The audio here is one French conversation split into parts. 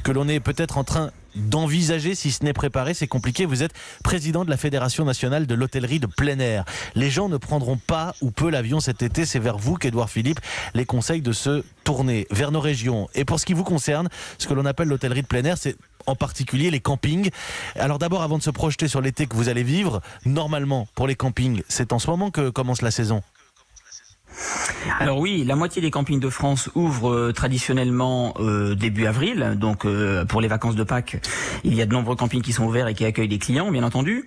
que l'on est peut-être en train d'envisager, si ce n'est préparé, c'est compliqué. Vous êtes président de la Fédération nationale de l'hôtellerie de plein air. Les gens ne prendront pas ou peu l'avion cet été. C'est vers vous qu'Édouard Philippe les conseille de se tourner vers nos régions. Et pour ce qui vous concerne, ce que l'on appelle l'hôtellerie de plein air, c'est en particulier les campings. Alors d'abord, avant de se projeter sur l'été que vous allez vivre, normalement, pour les campings, c'est en ce moment que commence la saison. Alors oui, la moitié des campings de France ouvrent traditionnellement début avril, donc pour les vacances de Pâques, il y a de nombreux campings qui sont ouverts et qui accueillent des clients, bien entendu.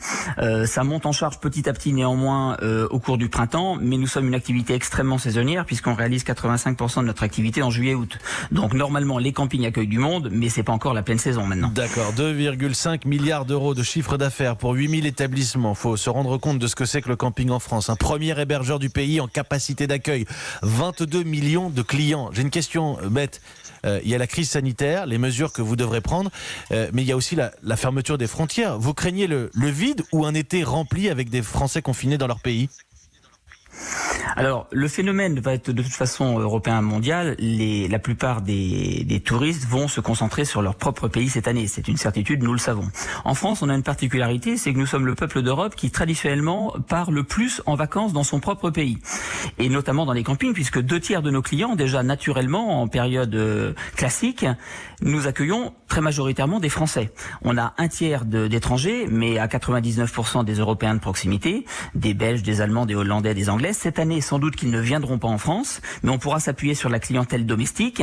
Ça monte en charge petit à petit néanmoins au cours du printemps, mais nous sommes une activité extrêmement saisonnière puisqu'on réalise 85% de notre activité en juillet-août. Donc normalement, les campings accueillent du monde, mais c'est pas encore la pleine saison maintenant. D'accord, 2,5 milliards d'euros de chiffre d'affaires pour 8000 établissements. Il faut se rendre compte de ce que c'est que le camping en France. Un premier hébergeur du pays en capacité d'accueil. 22 millions de clients. J'ai une question bête. Il y a la crise sanitaire, les mesures que vous devrez prendre, mais il y a aussi la fermeture des frontières. Vous craignez le vide ou un été rempli avec des Français confinés dans leur pays ? Alors, le phénomène va être de toute façon européen, mondial. La plupart des touristes vont se concentrer sur leur propre pays cette année. C'est une certitude, nous le savons. En France, on a une particularité, c'est que nous sommes le peuple d'Europe qui traditionnellement part le plus en vacances dans son propre pays. Et notamment dans les campings, puisque 2/3 de nos clients, déjà naturellement, en période classique, nous accueillons très majoritairement des Français. On a 1/3 d'étrangers, mais à 99% des Européens de proximité, des Belges, des Allemands, des Hollandais, des Anglais. Cette année, sans doute qu'ils ne viendront pas en France, mais on pourra s'appuyer sur la clientèle domestique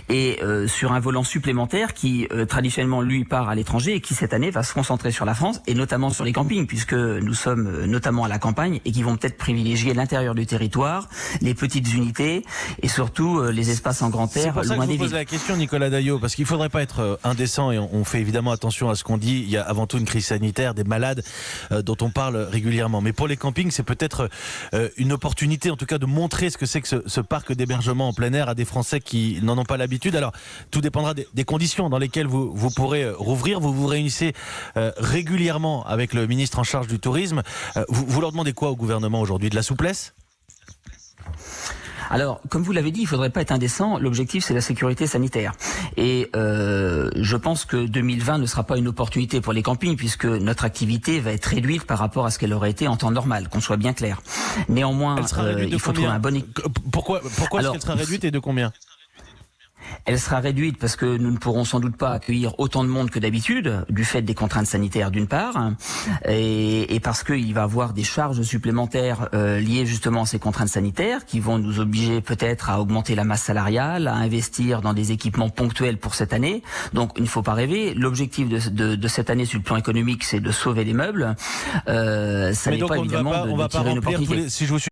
et sur un volant supplémentaire qui traditionnellement lui part à l'étranger et qui cette année va se concentrer sur la France et notamment sur les campings puisque nous sommes notamment à la campagne et qui vont peut-être privilégier l'intérieur du territoire, les petites unités et surtout les espaces en grand air loin des villes. C'est pour ça que je vous pose la question, Nicolas Daillot, parce qu'il ne faudrait pas être indécent et on fait évidemment attention à ce qu'on dit. Il y a avant tout une crise sanitaire, des malades dont on parle régulièrement. Mais pour les campings, c'est peut-être une opportunité en tout cas de montrer ce que c'est que ce parc d'hébergement en plein air à des Français qui n'en ont pas l'habitude. Alors tout dépendra des conditions dans lesquelles vous pourrez rouvrir. Vous vous réunissez régulièrement avec le ministre en charge du tourisme. Vous leur demandez quoi au gouvernement aujourd'hui? De la souplesse? Alors, comme vous l'avez dit, il ne faudrait pas être indécent. L'objectif, c'est la sécurité sanitaire. Et je pense que 2020 ne sera pas une opportunité pour les campings puisque notre activité va être réduite par rapport à ce qu'elle aurait été en temps normal, qu'on soit bien clair. Néanmoins, il faut trouver un bon... Pourquoi est-ce qu'elle sera réduite et de combien ? Elle sera réduite parce que nous ne pourrons sans doute pas accueillir autant de monde que d'habitude, du fait des contraintes sanitaires d'une part, et parce qu'il va y avoir des charges supplémentaires liées justement à ces contraintes sanitaires qui vont nous obliger peut-être à augmenter la masse salariale, à investir dans des équipements ponctuels pour cette année. Donc il ne faut pas rêver. L'objectif de cette année sur le plan économique, c'est de sauver les meubles. Ça n'est pas évidemment de tirer une opportunité. Si je vous suis